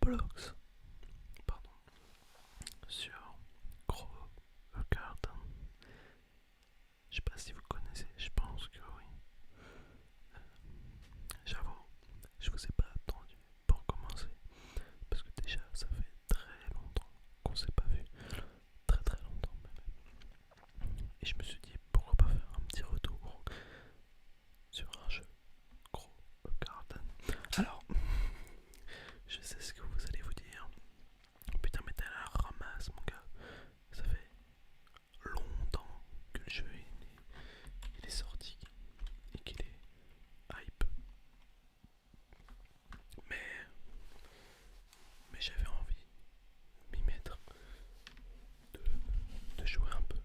Roblox, pardon, sur Grow a Garden. Je sais pas si vous connaissez, je pense que oui. J'avoue, je vous ai pas attendu pour commencer, parce que déjà ça fait très longtemps qu'on s'est pas vu, très très longtemps même. Et je me suis dit pourquoi pas faire un petit retour sur un jeu Grow a Garden. Alors, je sais ce que vous allez vous dire. Putain, mais t'es à la ramasse, mon gars. Ça fait longtemps que le jeu il est sorti et qu'il est hype. Mais, mais j'avais envie de m'y mettre, de, de jouer un peu.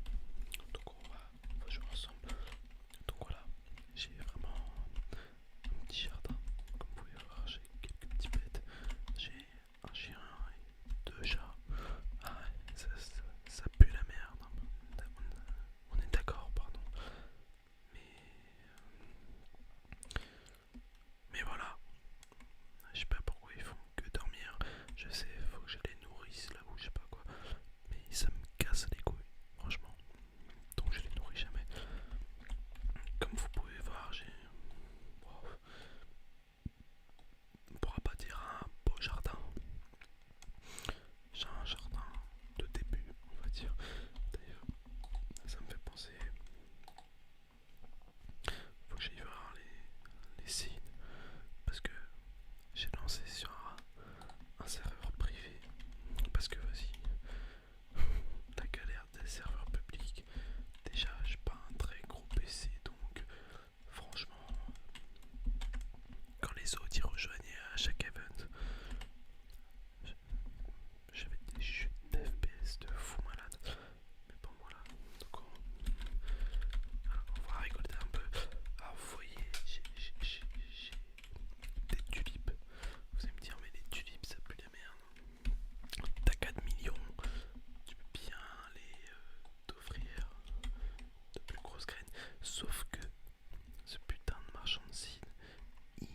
Donc on va jouer ensemble. Donc voilà, j'ai vraiment un petit jardin. Comme vous pouvez voir, j'ai quelques petits bêtes. J'ai un chien et deux chats. Ah ouais, ça pue la merde. On est d'accord, pardon. Mais, mais voilà, je sais pas pourquoi ils font que dormir. Je sais, faut que je les nourrisse là ou je sais pas quoi. Mais ça me casse les couilles, franchement. Donc je les nourris jamais. Comme vous pouvez voir, j'ai... Wow, on pourra pas dire un beau jardin. J'ai un jardin de début, on va dire. D'ailleurs, ça me fait penser... Faut que j'aille voir les signes. Parce que j'ai lancé sur un serveur privé. Parce que vas-y, la galère des serveurs publics. Déjà, j'ai pas un très gros PC, donc franchement, quand les autres y rejoignaient à chaque event, j'avais des chutes d'FPS de fou malade. Mais bon, voilà. Donc on va rigoler un peu. Alors, vous voyez, j'ai des tulipes. Vous allez me dire, mais les tulipes, ça pue la merde. T'as 4 millions, tu peux bien les t'offrir de plus grosses graines. Sauf que ce putain de marchand de seed, il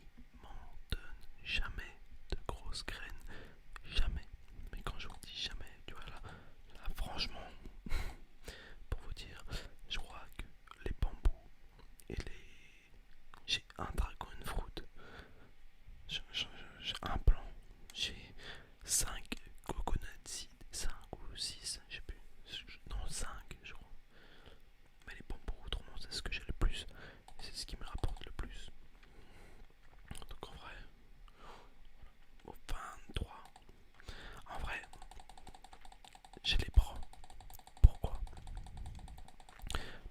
m'en donne jamais de grosses graines. Jamais. Mais quand je vous dis jamais, tu vois là franchement, pour vous dire, je crois que les bambous et les... J'ai un dragon fruit, j'ai un plan, j'ai 5 coconut seeds, 5 ou 6, je sais plus, non 5 je crois. Mais les bambous, autrement, c'est ce que j'ai le plus, c'est ce qui me rapporte le plus. Donc en vrai, au 23, en vrai, je les prends. Pourquoi?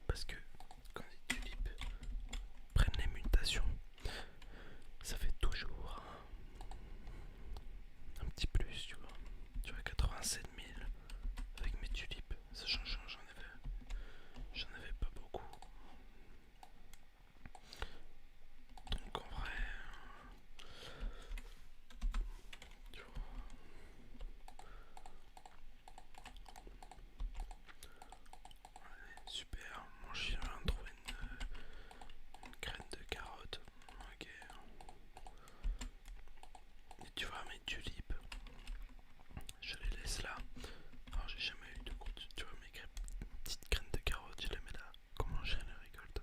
Parce que quand les tulipes prennent les mutations, ça fait toujours un petit plus, tu vois. Tu vois, 87 000 avec mes tulipes, ça j'en avais pas beaucoup. Donc en vrai, tu vois, super. Mon chien vient de trouver une graine de carotte. Ok. Et tu vois, mes tulipes, je les laisse là. Alors j'ai jamais eu de gros, tu vois, mes petites graines de carotte, je les mets là. Comment je les récolte?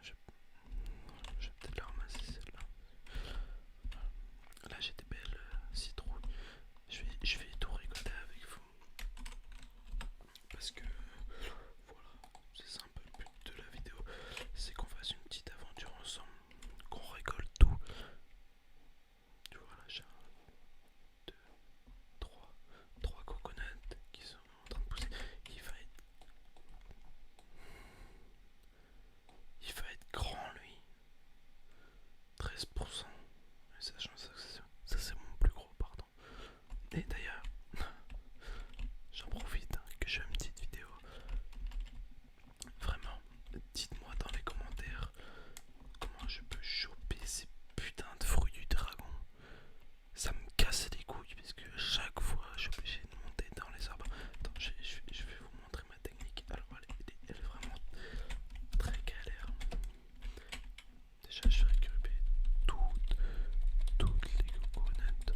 Je, je vais peut-être la ramasser celle-là. Là j'ai des belles citrouilles. Je vais tout récolter avec vous. Parce que voilà, c'est ça un peu le but de la vidéo. C'est qu'on fasse une petite aventure ensemble. Qu'on récolte tout. Tu vois là j'ai un, deux, trois coconuts qui sont en train de pousser. Il va être grand lui. 13%. Ça c'est mon plus gros, pardon. Et d'ailleurs, j'en profite que je fais une petite vidéo. Vraiment, dites-moi dans les commentaires comment je peux choper ces putains de fruits du dragon. Ça me casse les couilles parce que chaque fois je suis obligé de monter dans les arbres. Attends, je vais vous montrer ma technique. Alors elle est vraiment très galère. Déjà je vais récupérer toutes les coconuts.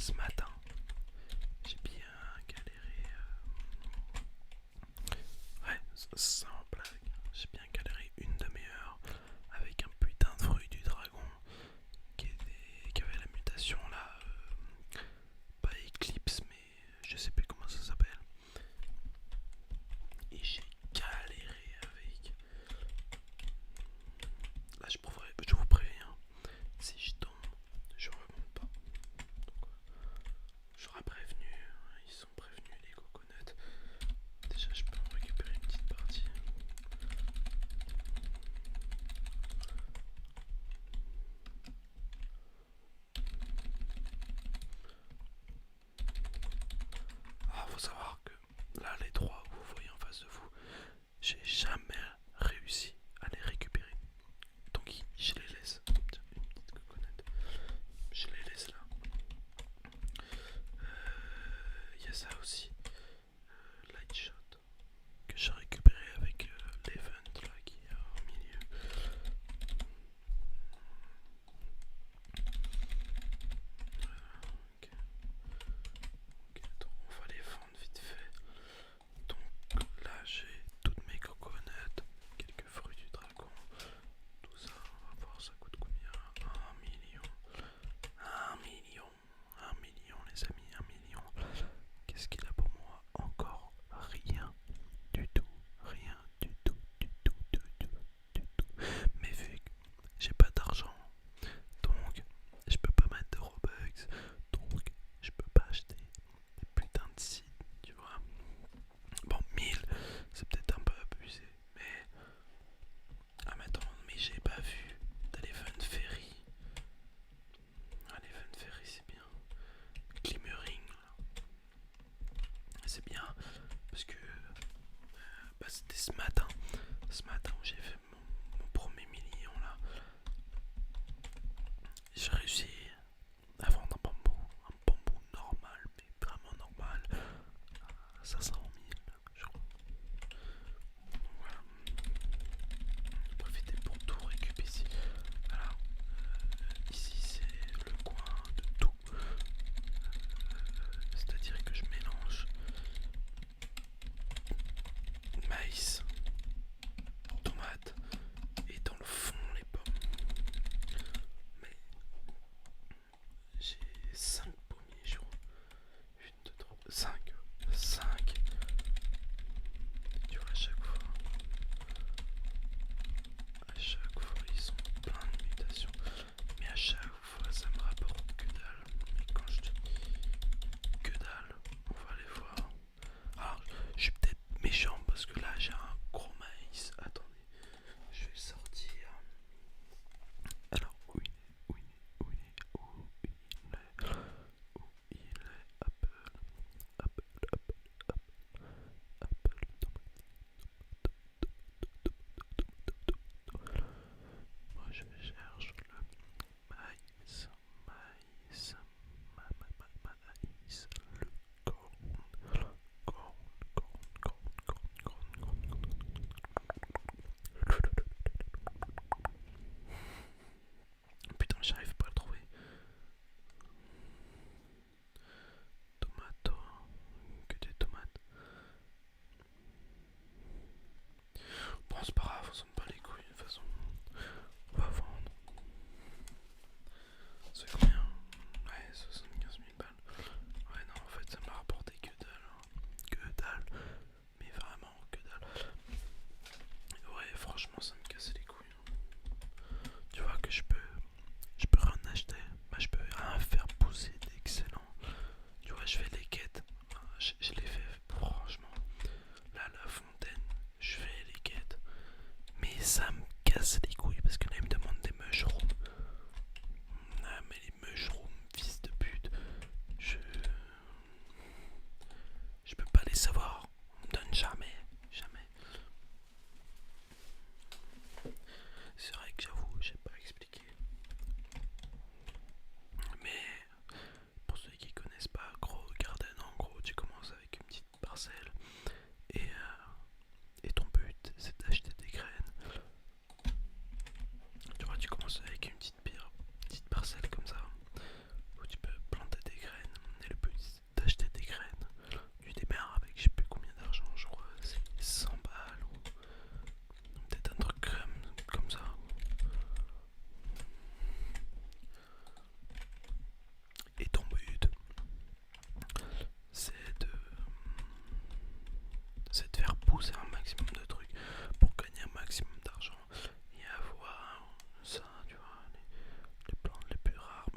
ce matin, j'ai bien galéré. Ouais, sans blague, j'ai bien galéré une demi-heure avec un putain de fruit du dragon qui avait la mutation là, pas Eclipse, mais je sais plus comment ça s'appelle. Et j'ai galéré avec. Là, je vous préviens, si je tombe, je remonte pas.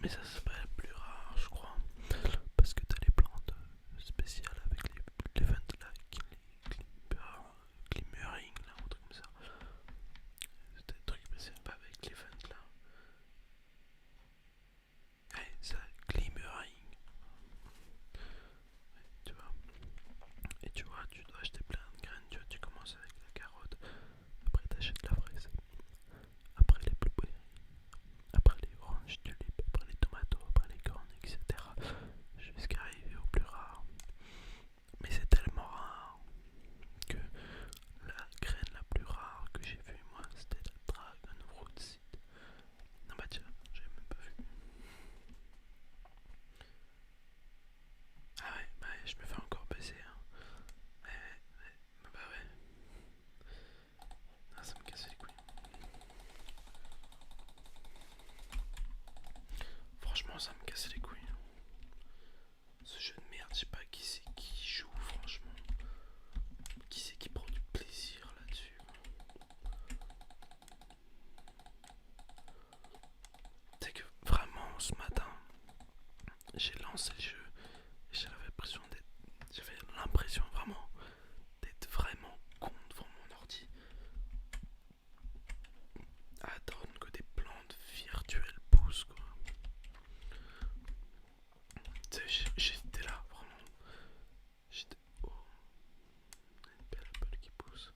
Mais ça s'appelle la plus rare, je crois. Parce que t'as les plantes spéciales avec les ventes là, glimmering là, ou truc comme ça. C'est des trucs, mais c'est pas avec les ventes là. Ouais, ça, glimmering, tu vois. Et tu vois, tu dois acheter plein de graines, tu commences avec la carotte, après t'achètes la fraise, après les blueberries, après les oranges tulipes, après les tomates, après les cornes, etc. Jusqu'à arriver au plus rare. Mais c'est tellement rare que la graine la plus rare que j'ai vue moi c'était la Dragon Fruit Seed. Non bah tiens, j'ai même pas vu. Ah ouais, bah ouais, je me fais encore baiser hein. Ouais, bah ouais. Ah, ça me casse les couilles. Franchement ça me casse les couilles. Ce jeu de merde, je sais pas qui c'est qui joue franchement. Qui c'est qui prend du plaisir là-dessus. C'est que vraiment ce matin, j'ai lancé le jeu et j'avais l'impression vraiment d'être vraiment con devant mon ordi à attendre que des plantes virtuelles poussent quoi. Tu sais, j'étais là vraiment. J'étais oh, une belle apple qui pousse.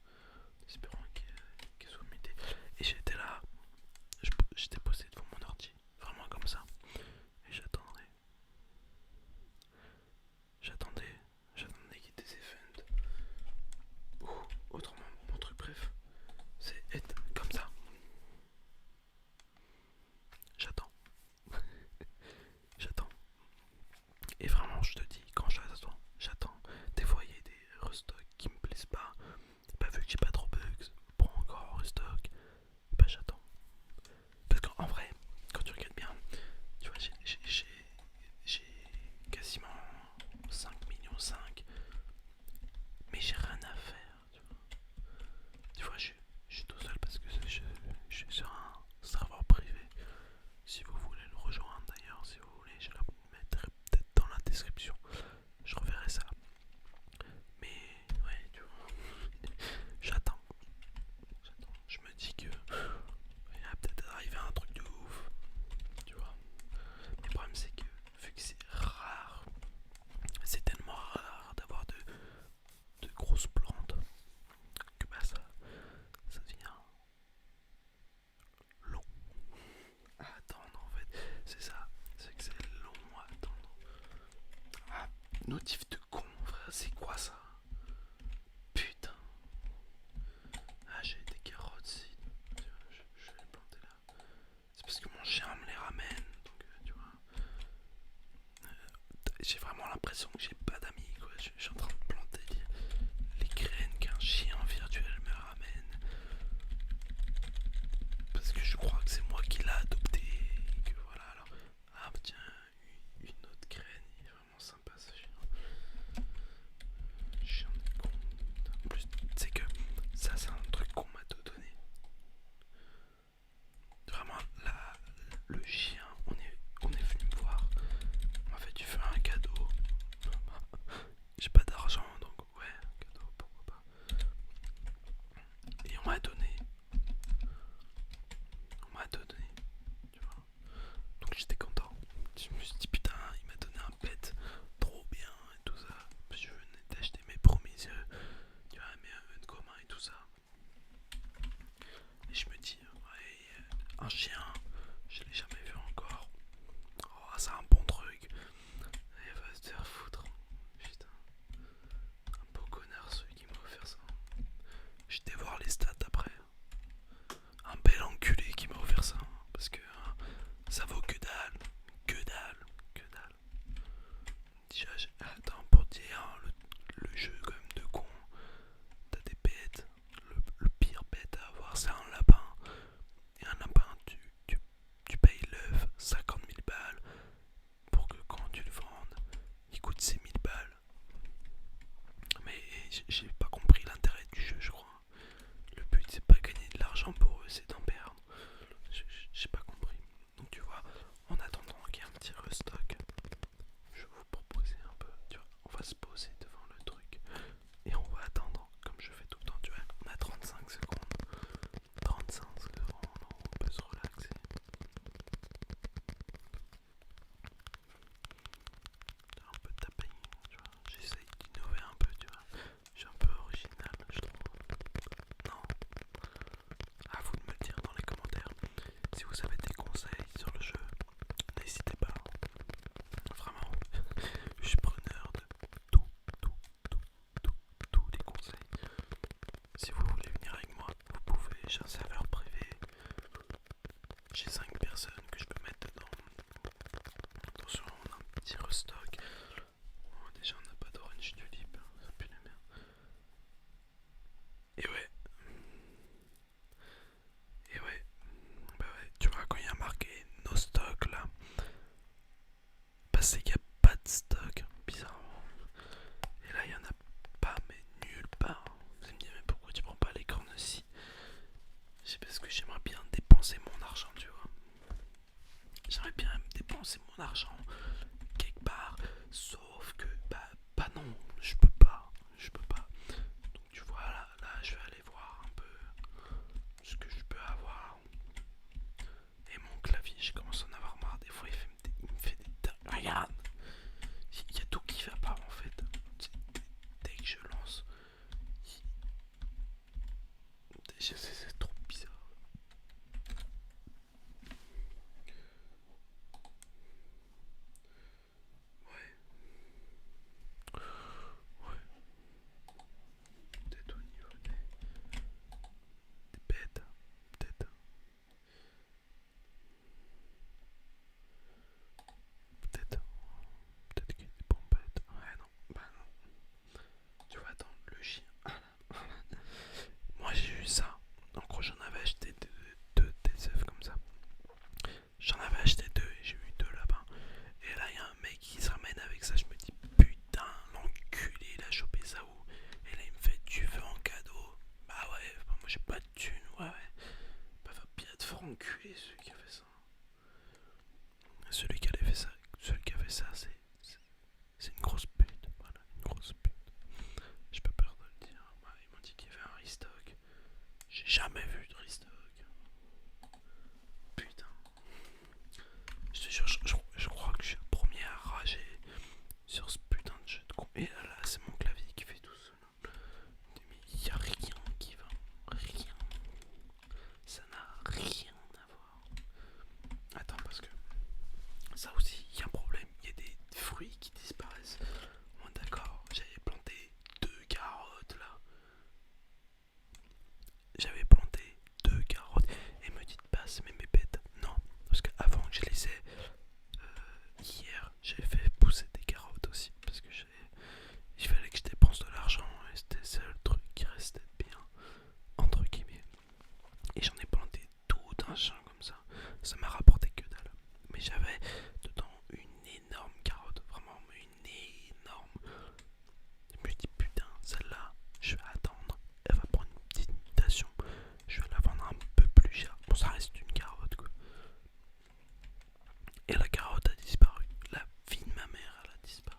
Espérons qu'elle soit mutée. Et j'étais là, j'étais posé devant mon ordi, vraiment comme ça. Et j'attendais, j'attendais qu'il y ait des events. Ou autrement, mon truc bref, c'est être comme ça. J'attends, j'attends. Et vraiment, je te dis, quand j'attends. Des fois, il y a des restocks qui me plaisent pas. Bah, vu que j'ai pas trop bugs, pour encore en restock, bah j'attends. Parce qu'en vrai, quand tu regardes bien, tu vois, j'ai quasiment 5 millions 5, mais j'ai rien à faire. Tu vois, je suis tout seul parce que je suis sur un serveur privé. Si vous voulez le rejoindre d'ailleurs, si vous voulez, je le mettrai peut-être dans la description. Je reverrai ça. Mais ouais, tu vois, j'attends. Je me dis que il va peut-être arriver un truc de ouf. Tu vois. Le problème c'est que vu que c'est rare, c'est tellement rare d'avoir de grosses plantes que bah ça devient long à attendre en fait. C'est ça, c'est que c'est long à attendre. Ah, notif de con, frère, c'est quoi ça? Putain. Ah, j'ai des carottes ici. Je vais les planter là. C'est parce que mon chien me les ramène. Donc, tu vois. J'ai vraiment l'impression que j'ai pas d'amis, quoi. Je suis en train de planter les graines qu'un chien virtuel me ramène. Parce que je crois que c'est moi qui l'ai adopté. Que voilà, alors. Ah, bah tiens, une autre graine. Il est vraiment sympa ce chien. Chien de con. En plus, c'est que ça, c'est un truc qu'on m'a donné. Vraiment, là, le chien, on est venu me voir. On m'a fait tu fais un cadeau. J'ai pas d'argent, donc ouais, un cadeau, pourquoi pas. Et on m'a donné, tu vois. Donc j'étais content. Je me suis dit putain, il m'a donné un pet, trop bien et tout ça. Puis je venais d'acheter mes premiers œufs, tu vois, mes œufs de commun et tout ça. Et je me dis, ouais, un chien, je l'ai jamais vu encore. Oh, c'est un bon truc. Et va se faire foutre. Putain, un beau connard celui qui m'a offert ça. J'étais voir les stats après. Un bel enculé qui m'a offert ça. Parce que ça vaut que dalle. Que dalle. Que dalle. Déjà, attends, pour dire, le jeu quand même de con. T'as des bêtes. Le pire bête à avoir, c'est un lapin. Et un lapin, tu payes Si vous avez des conseils sur le jeu, n'hésitez pas. Vraiment, je suis preneur de tout, tout, tout, tout, tous les conseils. Si vous voulez venir avec moi, vous pouvez. J'ai un serveur privé. J'ai 5 personnes que je peux mettre dedans. Attention, on a un petit restock. Oh, déjà, on n'a pas d'orange tulip. Ça pue la merde. Et ouais. Et ouais. Bah ouais. Tu vois, quand il y a marqué no stock là, bah c'est qu'il n'y a pas de stock. Bizarrement. Et là, il n'y en a pas, mais nulle part. Vous allez me dire, mais pourquoi tu prends pas les cornes aussi? C'est parce que j'aimerais bien dépenser mon argent, tu vois. J'aimerais bien dépenser mon argent quelque part, sauf que bah non, je peux pas. Donc tu vois là je vais aller voir un peu ce que je peux avoir. Et mon clavier, je commence à en avoir marre. Des fois il me fait des regarde, il y a tout qui va pas en fait. Dès que je lance, c'est trop bizarre. Ouais, ouais, peut-être au niveau des bêtes, peut-être. Peut-être, peut-être qu'il y a des pompettes. Ouais, non, bah non. Tu vois, attends, le chien. Moi j'ai eu ça. En gros, j'en avais acheté deux TCF comme ça. J'en avais acheté deux et j'ai eu deux là-bas. Et là, il y a un mec qui se ramène avec ça. Je me dis, putain, l'enculé, il a chopé ça où? Et là, il me fait, tu veux en cadeau? Bah ouais, bah moi j'ai pas de thune, ouais, ouais. Bah va bien te faire enculer celui qui a fait ça. Celui qui a fait ça, c'est une grosse pute. Voilà, une grosse pute. J'ai pas peur de le dire. Bah, ils m'ont dit qu'il y avait un restock. J'ai jamais vu de restock. Putain. Je te jure, je crois que je suis le premier à rager sur ce putain de jeu de con. Et là, c'est mon clavier qui fait tout seul. Mais il y a rien qui va. Rien. Ça n'a rien à voir. Attends, parce que ça aussi, il y a un problème. Il y a des fruits qui disparaissent. Bon, d'accord, j'avais planté deux carottes là. J'avais planté deux carottes. Et me dites pas, c'est mes bêtes. Non, parce qu'avant que je les ai, hier, j'ai fait pousser des carottes aussi. Parce que il fallait que je dépense de l'argent. Et c'était le seul truc qui restait bien, entre guillemets. Et j'en ai planté tout un champ comme ça. Ça m'a rapporté que dalle. Mais j'avais dedans une énorme carotte. Vraiment une énorme. Je me dis putain, celle-là, je vais attendre. Elle va prendre une petite mutation. Je vais la vendre un peu plus cher. Bon, ça reste une carotte quoi. Et la carotte a disparu. La vie de ma mère, elle a disparu.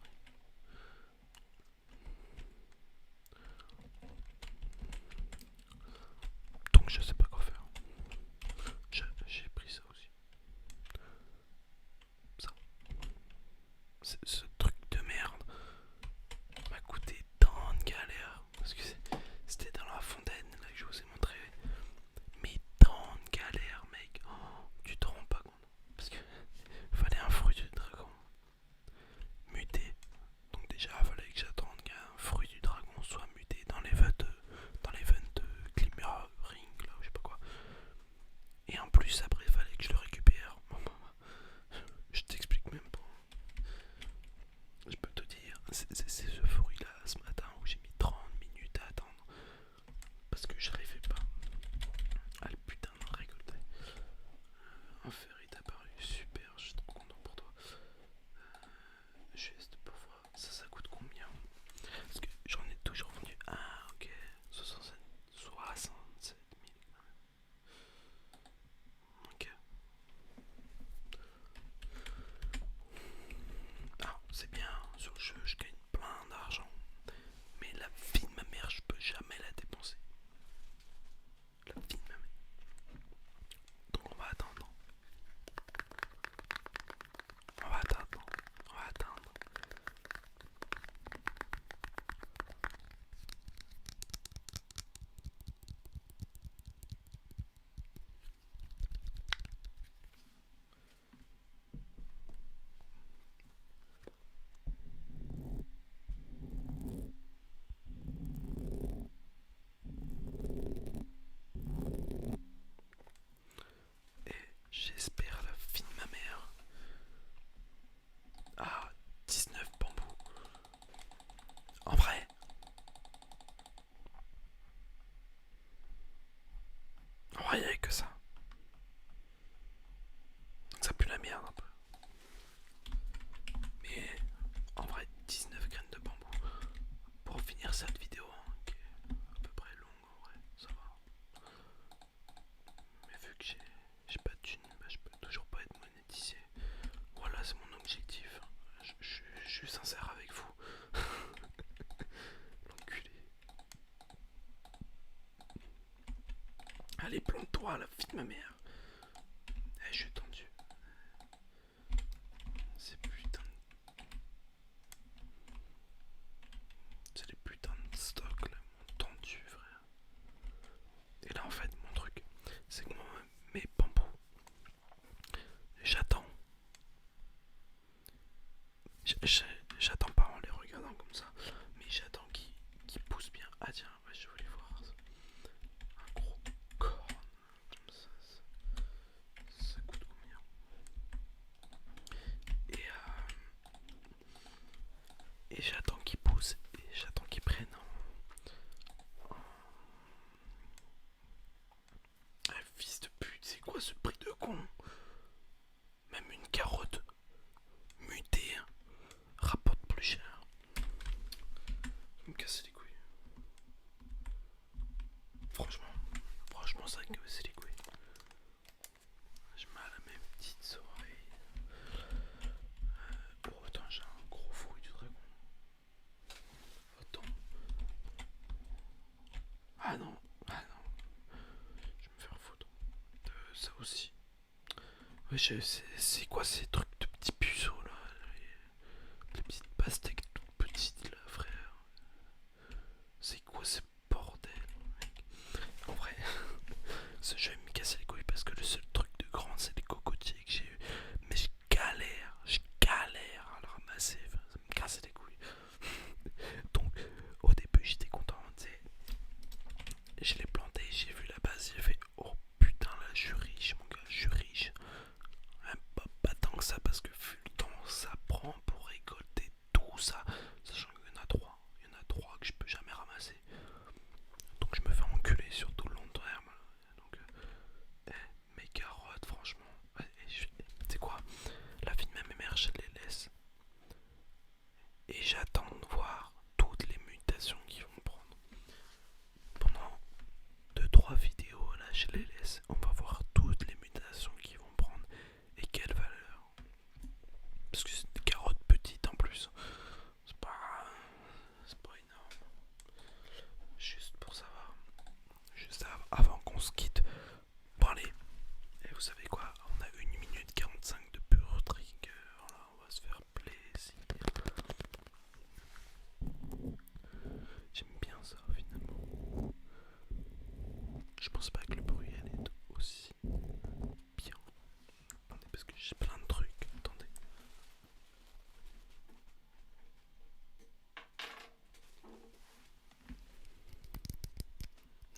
Donc je sais pas quoi faire. J'ai pris ça aussi. Ça. Ce truc de merde m'a coûté tant de galères. Parce que c'était dans la fontaine là que je vous ai montré. Mais tant de galères, mec. Oh, tu te rends pas compte. Parce que fallait un fruit du dragon muté. Donc déjà, il fallait que j'attende qu'un fruit du dragon soit muté dans les ventes Glimmering, là, ou je sais pas quoi. Et en plus, après, il fallait que je le récupère. Je t'explique même pas. Je peux te dire, c'est ce fruit-là, ce matin, où j'ai mis 30 minutes à attendre. Parce que j'arrivais pas à le putain de récolter. Un ferry est apparu, super, je suis trop content pour toi. Juste pour voir, ça coûte combien? Parce que j'en ai toujours vendu. Ah, ok, 67 000. Ok. Alors, c'est bien, sur le jeu, je gagne plein d'argent. Mais la vie de ma mère, je peux jamais la dépenser. La vie de ma mère. Donc, on va attendre. ça pue la merde un peu. Mais en vrai, 19 graines de bambou. Pour finir cette vidéo, hein, qui est à peu près longue en vrai, ça va. Mais vu que j'ai pas de thune, bah, je peux toujours pas être monétisé. Voilà, c'est mon objectif. Je suis sincère avec vous. L'enculé. Allez, plante-toi, la fille de ma mère. Eh, je suis tendu. C'est putain de... C'est les putains de stocks là, m'ont tendu, frère. Et là, en fait, mon truc, c'est que moi, mes bambous, j'attends. J'attends pas en les regardant comme ça, mais j'attends qu'ils poussent bien. Ah tiens, ouais, je voulais voir ça. Un gros corne comme ça coûte combien? Et j'attends qu'ils poussent et j'attends qu'ils prennent. Ah, fils de pute, c'est quoi ce prix de con? Même une carotte mutée rapporte plus cher. Je me casser les couilles. Franchement, ça me casse les couilles. J'ai mal à mes petites oreilles. Oh, attends, j'ai un gros fruit du dragon. Attends. Ah non, je vais me faire foutre. Ça aussi. Ouais, c'est quoi ces trucs de petits puceaux là? Les petites pastèques toutes petites là, frère. C'est quoi ce bordel, mec? En vrai, ce jeu me casse les couilles parce que le seul truc de grand c'est les cocotiers que j'ai eu. Mais je galère à le ramasser. Enfin, ça me casse les couilles. Donc, au début, j'étais content, tu sais. Je l'ai planté, j'ai vu la base, j'ai fait oh putain, là je suis riche, mon gars, je suis riche. Pas tant que ça, parce que vu le temps ça prend pour récolter tout ça, sachant qu'il y en a trois. Il y en a trois que je peux jamais ramasser. Donc je me fais enculer sur tout le long terme. Donc, mes carottes, franchement. Tu sais quoi? La vie de ma mère, je les laisse. Et j'attends de voir toutes les mutations qu'ils vont prendre. Pendant deux trois vidéos, là, je les laisse. On va voir toutes les mutations qu'ils vont prendre. Et quelle valeur. Parce que c'est des carottes petites en plus. C'est pas énorme. Juste pour savoir. Juste avant qu'on se quitte. Bon allez. Et vous savez quoi? On a 1 minute 45 de pur trigger. Là, on va se faire plaisir. J'aime bien ça finalement. Je pense pas que le bruit allait être aussi bien. Attendez, parce que j'ai plein de trucs. Attendez.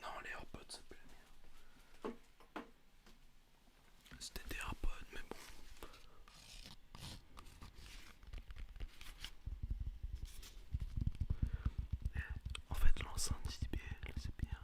Non, les AirPods, c'est plus le mien. C'était des AirPods, mais bon. En fait, l'enceinte JBL, c'est bien.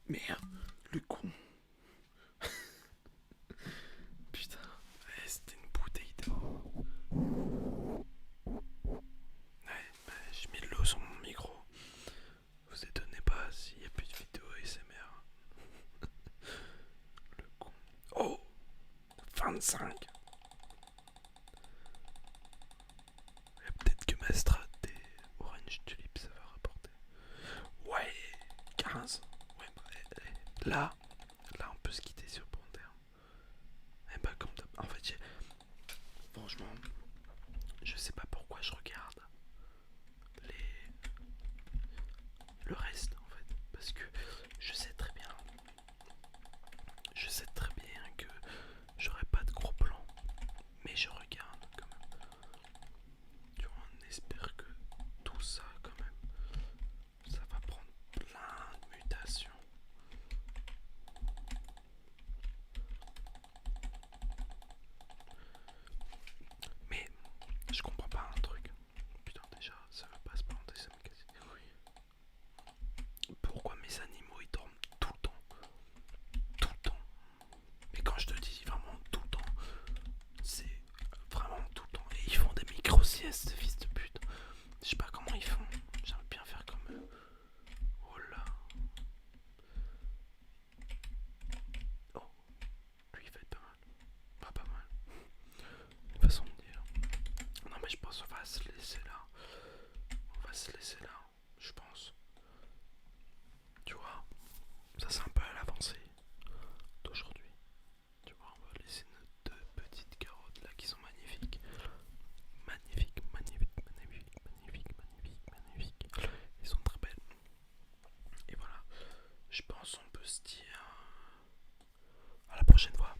Merde, le con. Putain, ouais, c'était une bouteille d'eau. Ouais, bah, j'ai mis de l'eau sur mon micro. Vous étonnez pas s'il n'y a plus de vidéo ASMR. Le con. Oh, 25. Peut-être que ma strat des Orange Tulip ça va rapporter. Ouais, 15. Ouais, bah, Là, là on peut se quitter sur bon terme. Et bah comme d'hab. En fait, franchement, je sais pas pourquoi je regarde les... le reste en fait. Parce que je sais très bien, je sais très bien que j'aurai pas de gros plans. Mais je regarde quand même. Tu vois, on espère que tout ça quand même, ça va prendre plein de mutations. Mais je comprends pas un truc. Putain, déjà, ça veut pas se planter, ça me casse les couilles. Pourquoi mes animaux ils dorment tout le temps? Tout le temps. Mais quand je te dis vraiment tout le temps, c'est vraiment tout le temps. Et ils font des micro-siestes, ces fils de pute. Je sais pas comment ils font. J'aimerais bien faire comme eux. Oh là. Oh, lui il fait pas mal. Pas mal. Une façon de dire. Non mais je pense qu'on va se laisser là. On va se laisser là. Je pense. Tu vois, ça c'est un peu à l'avancée d'aujourd'hui. Tu vois, on va laisser nos deux petites carottes là qui sont magnifiques. Magnifiques, magnifiques, magnifiques, magnifiques, magnifiques, magnifiques. Ils sont très belles. Et voilà, je pense on peut se dire à la prochaine fois.